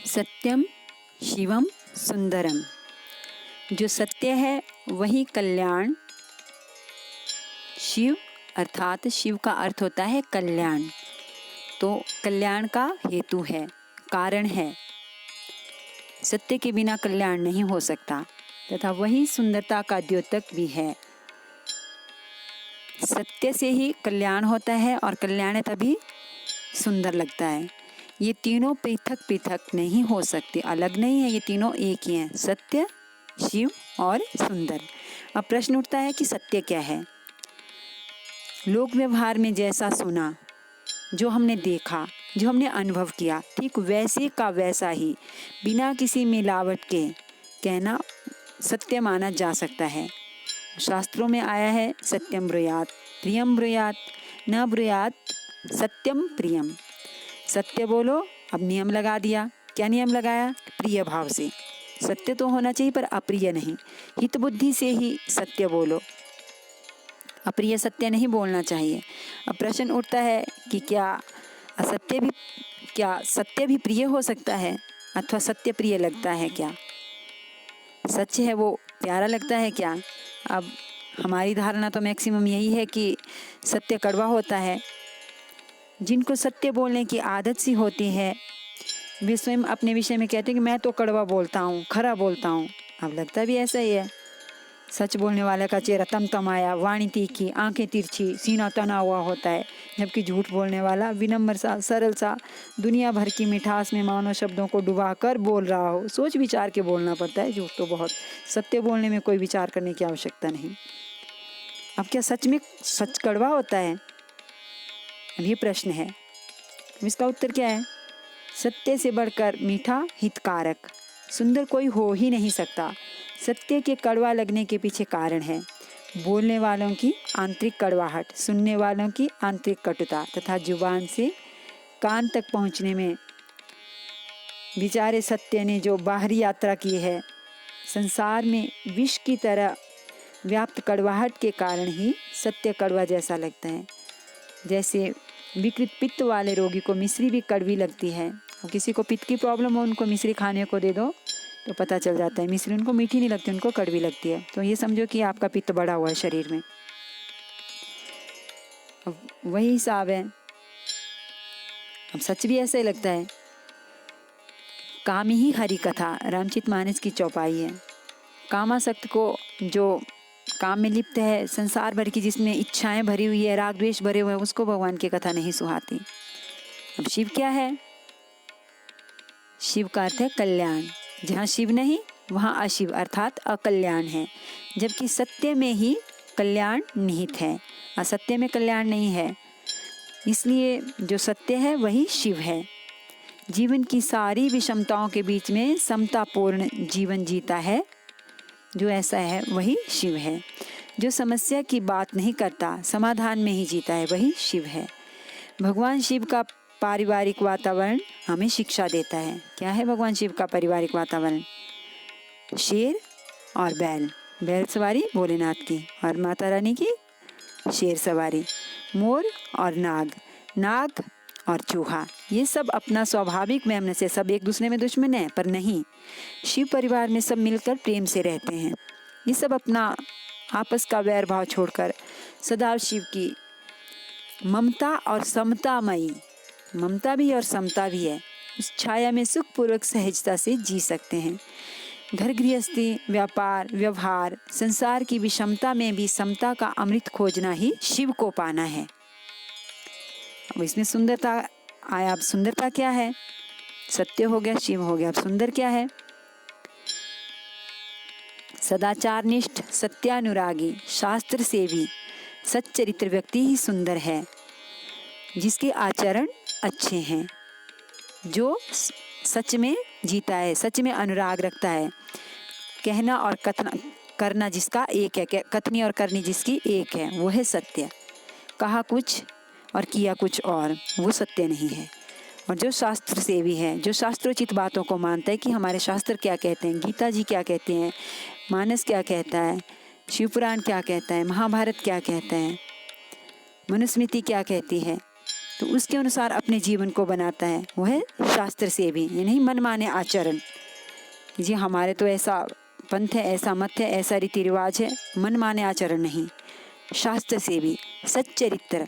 सत्यम शिवम सुंदरम। जो सत्य है वही कल्याण। शिव अर्थात शिव का अर्थ होता है कल्याण, तो कल्याण का हेतु है, कारण है। सत्य के बिना कल्याण नहीं हो सकता तथा वही सुंदरता का द्योतक भी है। सत्य से ही कल्याण होता है और कल्याण तभी सुंदर लगता है। ये तीनों पृथक पृथक नहीं हो सकते, अलग नहीं है, ये तीनों एक ही हैं, सत्य, शिव और सुंदर। अब प्रश्न उठता है कि सत्य क्या है। लोक व्यवहार में जैसा सुना, जो हमने देखा, जो हमने अनुभव किया, ठीक वैसे का वैसा ही बिना किसी मिलावट के कहना सत्य माना जा सकता है। शास्त्रों में आया है सत्यम ब्रूयात प्रियम ब्रूयात न ब्रूयात सत्यम प्रियम। सत्य बोलो। अब नियम लगा दिया। क्या नियम लगाया? प्रिय भाव से। सत्य तो होना चाहिए पर अप्रिय नहीं। हित बुद्धि से ही सत्य बोलो, अप्रिय सत्य नहीं बोलना चाहिए। अब प्रश्न उठता है कि क्या सत्य भी प्रिय हो सकता है अथवा सत्य प्रिय लगता है क्या? सच है वो प्यारा लगता है क्या? अब हमारी धारणा तो मैक्सिमम यही है कि सत्य कड़वा होता है। जिनको सत्य बोलने की आदत सी होती है वे स्वयं अपने विषय में कहते हैं कि मैं तो कड़वा बोलता हूँ, खरा बोलता हूँ। अब लगता भी ऐसा ही है। सच बोलने वाले का चेहरा तमतमाया, वाणी तीखी, आंखें तिरछी, सीना तना हुआ होता है, जबकि झूठ बोलने वाला विनम्र सा, सरल सा, दुनिया भर की मिठास में मानव शब्दों को डुबा कर बोल रहा हो। सोच विचार के बोलना पड़ता है, झूठ तो बहुत। सत्य बोलने में कोई विचार करने की आवश्यकता नहीं। अब क्या सच में सच कड़वा होता है? अब ये प्रश्न है। इसका उत्तर क्या है? सत्य से बढ़कर मीठा, हितकारक, सुंदर कोई हो ही नहीं सकता। सत्य के कड़वा लगने के पीछे कारण है बोलने वालों की आंतरिक कड़वाहट, सुनने वालों की आंतरिक कटुता तथा जुबान से कान तक पहुंचने में बेचारे सत्य ने जो बाहरी यात्रा की है, संसार में विष की तरह व्याप्त कड़वाहट के कारण ही सत्य कड़वा जैसा लगता है। जैसे विकृत पित्त वाले रोगी को मिश्री भी कड़वी लगती है। और किसी को पित्त की प्रॉब्लम हो, उनको मिश्री खाने को दे दो तो पता चल जाता है मिश्री उनको मीठी नहीं लगती, उनको कड़वी लगती है। तो ये समझो कि आपका पित्त बढ़ा हुआ है शरीर में। अब वही हिसाब है। अब सच भी ऐसा ही लगता है। काम ही हरि कथा रामचरितमानस की चौपाई है। कामासक्त को, जो काम में लिप्त है, संसार भर की जिसमें इच्छाएं भरी हुई है, राग द्वेष भरे हुए हैं, उसको भगवान की कथा नहीं सुहाती। अब शिव क्या है? शिव का अर्थ है कल्याण। जहाँ शिव नहीं वहाँ अशिव अर्थात अकल्याण है, जबकि सत्य में ही कल्याण निहित है, असत्य में कल्याण नहीं है। इसलिए जो सत्य है वही शिव है। जीवन की सारी विषमताओं के बीच में समतापूर्ण जीवन जीता है जो ऐसा है वही शिव है। जो समस्या की बात नहीं करता, समाधान में ही जीता है, वही शिव है। भगवान शिव का पारिवारिक वातावरण हमें शिक्षा देता है। क्या है भगवान शिव का पारिवारिक वातावरण? शेर और बैल, बैल सवारी भोलेनाथ की, और माता रानी की शेर सवारी। मोर और नाग, नाग और चूहा, ये सब अपना स्वाभाविक में से सब एक दूसरे में दुश्मन है, पर नहीं, शिव परिवार में सब मिलकर प्रेम से रहते हैं। ये सब अपना आपस का वैर भाव छोड़कर सदा शिव की ममता और समतामयी, ममता भी और समता भी है, उस छाया में सुखपूर्वक सहजता से जी सकते हैं। घर गृहस्थी, व्यापार, व्यवहार, संसार की विषमता में भी समता का अमृत खोजना ही शिव को पाना है। अब इसमें सुंदरता आया। अब सुंदरता क्या है? सत्य हो गया, शिव हो गया, अब सुंदर क्या है? सदाचारनिष्ठ, सत्यानुरागी, शास्त्र सेवी, सच्चरित्र व्यक्ति ही सुंदर है, जिसके आचरण अच्छे हैं, जो सच में जीता है, सच में अनुराग रखता है, कहना और करना जिसका एक है, कथनी और करनी जिसकी एक है, वो है सत्य। कहा कुछ और किया कुछ और, वो सत्य नहीं है। और जो शास्त्र सेवी है, जो शास्त्रोचित बातों को मानता है कि हमारे शास्त्र क्या कहते हैं, गीता जी क्या कहते हैं, मानस क्या कहता है, शिवपुराण क्या कहता है, महाभारत क्या कहता है, मनुस्मृति क्या कहती है, तो उसके अनुसार अपने जीवन को बनाता है। वो है शास्त्र से भी, ये नहीं मन माने आचरण। जी हमारे तो ऐसा पंथ है, ऐसा मत है, ऐसा रीति रिवाज है, मन माने आचरण नहीं। शास्त्र से भी सच्चरित्र,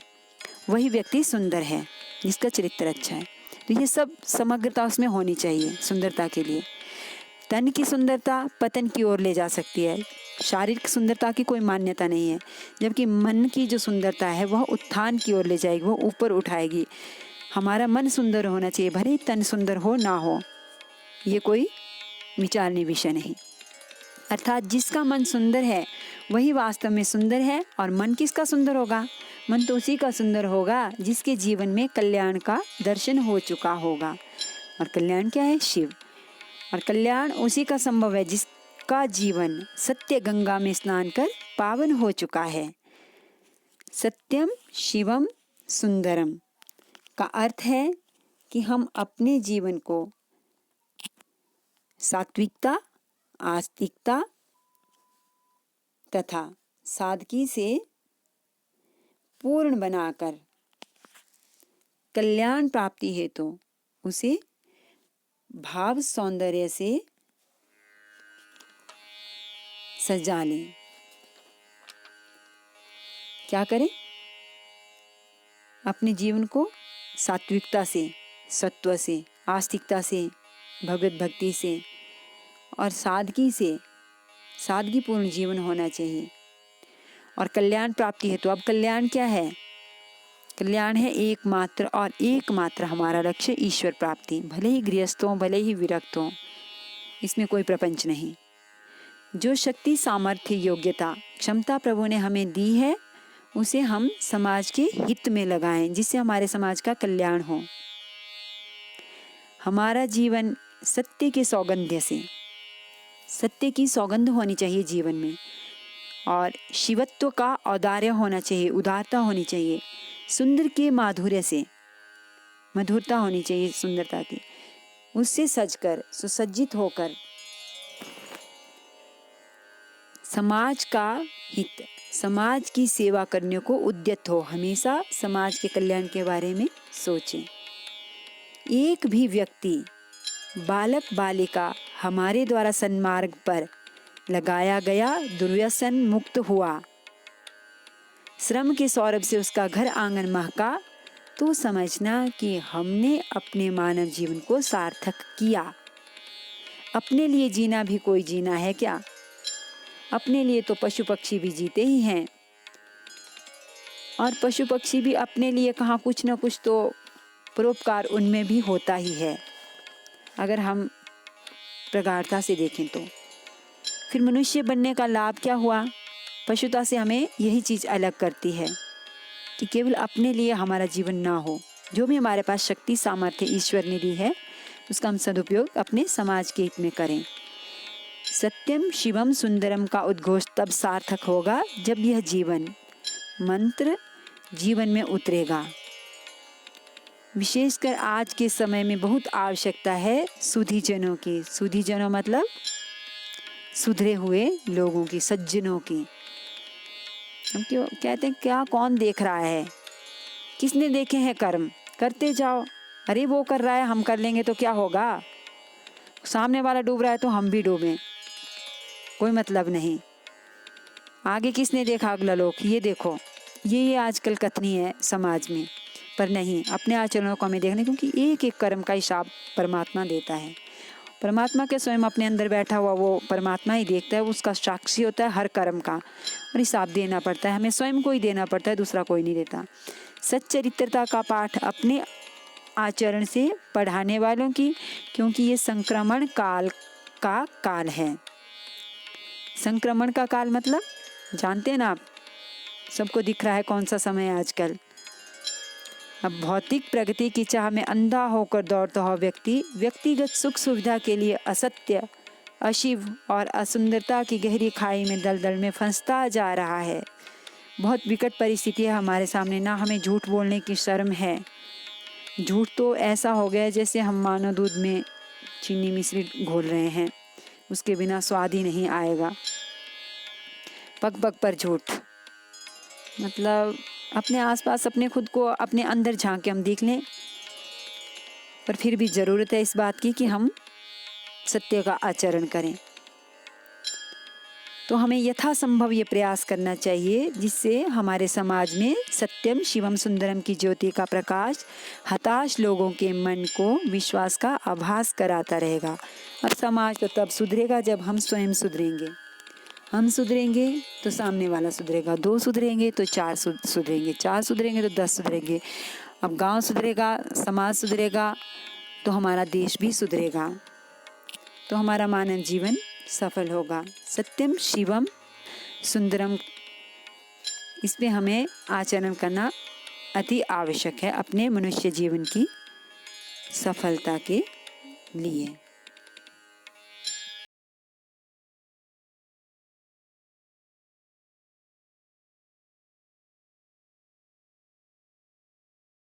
वही व्यक्ति सुंदर है जिसका चरित्र अच्छा है। तो ये सब समग्रता उसमें होनी चाहिए सुंदरता के लिए। तन की सुंदरता पतन की ओर ले जा सकती है, शारीरिक सुंदरता की कोई मान्यता नहीं है। जबकि मन की जो सुंदरता है वह उत्थान की ओर ले जाएगी, वो ऊपर उठाएगी। हमारा मन सुंदर होना चाहिए, भले ही तन सुंदर हो ना हो, ये कोई विचारनीय विषय नहीं। अर्थात जिसका मन सुंदर है वही वास्तव में सुंदर है। और मन किसका सुंदर होगा? मन तो उसी का सुंदर होगा जिसके जीवन में कल्याण का दर्शन हो चुका होगा। और कल्याण क्या है? शिव। और कल्याण उसी का संभव है जिसका जीवन सत्य गंगा में स्नान कर पावन हो चुका है। सत्यम शिवम सुंदरम का अर्थ है कि हम अपने जीवन को सात्विकता, आस्तिकता तथा सादगी से पूर्ण बनाकर कल्याण प्राप्ति हेतु उसे भाव सौंदर्य से सजा लें। क्या करें? अपने जीवन को सात्विकता से, सत्व से, आस्तिकता से, भगवत भक्ति से और सादगी से, सादगीपूर्ण जीवन होना चाहिए। और कल्याण प्राप्ति है तो अब कल्याण क्या है? कल्याण है एकमात्र और एकमात्र हमारा लक्ष्य ईश्वर प्राप्ति। भले ही गृहस्थ हो, भले ही विरक्त हो, इसमें कोई प्रपंच नहीं। जो शक्ति, सामर्थ्य, योग्यता, क्षमता प्रभु ने हमें दी है उसे हम समाज के हित में लगाएं, जिससे हमारे समाज का कल्याण हो। हमारा जीवन सत्य के सौगंध्य से, सत्य की सौगंध होनी चाहिए जीवन में, और शिवत्व का औदार्य होना चाहिए, उदारता होनी चाहिए। सुंदर के माधुर्य से मधुरता होनी चाहिए, सुंदरता की। उससे सजकर, सुसज्जित होकर समाज का हित, समाज की सेवा करने को उद्यत हो। हमेशा समाज के कल्याण के बारे में सोचें। एक भी व्यक्ति, बालक बालिका हमारे द्वारा सन्मार्ग पर लगाया गया, दुर्व्यसन मुक्त हुआ, श्रम के सौरभ से उसका घर आंगन महका, तो समझना कि हमने अपने मानव जीवन को सार्थक किया। अपने लिए जीना भी कोई जीना है क्या? अपने लिए तो पशु पक्षी भी जीते ही हैं, और पशु पक्षी भी अपने लिए कहाँ कुछ न कुछ तो परोपकार उनमें भी होता ही है, अगर हम प्रगाढ़ता से देखें तो। फिर मनुष्य बनने का लाभ क्या हुआ? पशुता से हमें यही चीज़ अलग करती है कि केवल अपने लिए हमारा जीवन ना हो। जो भी हमारे पास शक्ति, सामर्थ्य ईश्वर ने दी है, उसका हम सदुपयोग अपने समाज के हित में करें। सत्यम शिवम सुंदरम का उद्घोष तब सार्थक होगा जब यह जीवन मंत्र जीवन में उतरेगा। विशेषकर आज के समय में बहुत आवश्यकता है सुधीजनों की। सुधीजनों मतलब सुधरे हुए लोगों की, सज्जनों की। हम क्यों कहते हैं क्या कौन देख रहा है? किसने देखे हैं कर्म? करते जाओ। अरे वो कर रहा है, हम कर लेंगे तो क्या होगा? सामने वाला डूब रहा है तो हम भी डूबें, कोई मतलब नहीं। आगे किसने देखा अगला लोग? ये देखो, ये आजकल कथनी है समाज में। पर नहीं, अपने आचरणों को हमें देखना, क्योंकि एक एक कर्म का हिसाब परमात्मा देता है। परमात्मा के स्वयं अपने अंदर बैठा हुआ वो परमात्मा ही देखता है, उसका साक्षी होता है हर कर्म का, और हिसाब देना पड़ता है। हमें स्वयं को ही देना पड़ता है, दूसरा कोई नहीं देता। सच्चरित्रता का पाठ अपने आचरण से पढ़ाने वालों की, क्योंकि ये संक्रमण काल का काल है। संक्रमण का काल मतलब जानते हैं ना आप, सबको दिख रहा है कौन सा समय है आजकल। अब भौतिक प्रगति की चाह में अंधा होकर दौड़ता हुआ व्यक्ति व्यक्तिगत सुख सुविधा के लिए असत्य, अशिव और असुंदरता की गहरी खाई में दलदल में फंसता जा रहा है। बहुत विकट परिस्थिति है हमारे सामने। ना हमें झूठ बोलने की शर्म है। झूठ तो ऐसा हो गया है जैसे हम मानो दूध में चीनी मिश्री घोल रहे हैं, उसके बिना स्वाद ही नहीं आएगा। पग पग पर झूठ, मतलब अपने आसपास अपने खुद को अपने अंदर झांक के हम देख लें, पर फिर भी ज़रूरत है इस बात की कि हम सत्य का आचरण करें। तो हमें यथासंभव ये प्रयास करना चाहिए जिससे हमारे समाज में सत्यम शिवम सुंदरम की ज्योति का प्रकाश हताश लोगों के मन को विश्वास का आभास कराता रहेगा। और समाज तो तब सुधरेगा जब हम स्वयं सुधरेंगे। हम सुधरेंगे तो सामने वाला सुधरेगा, 2 सुधरेंगे तो 4 सुधरेंगे, 4 सुधरेंगे तो 10 सुधरेंगे। अब गांव सुधरेगा, समाज सुधरेगा तो हमारा देश भी सुधरेगा, तो हमारा मानव जीवन सफल होगा। सत्यम शिवम सुंदरम, इस पे हमें आचरण करना अति आवश्यक है अपने मनुष्य जीवन की सफलता के लिए।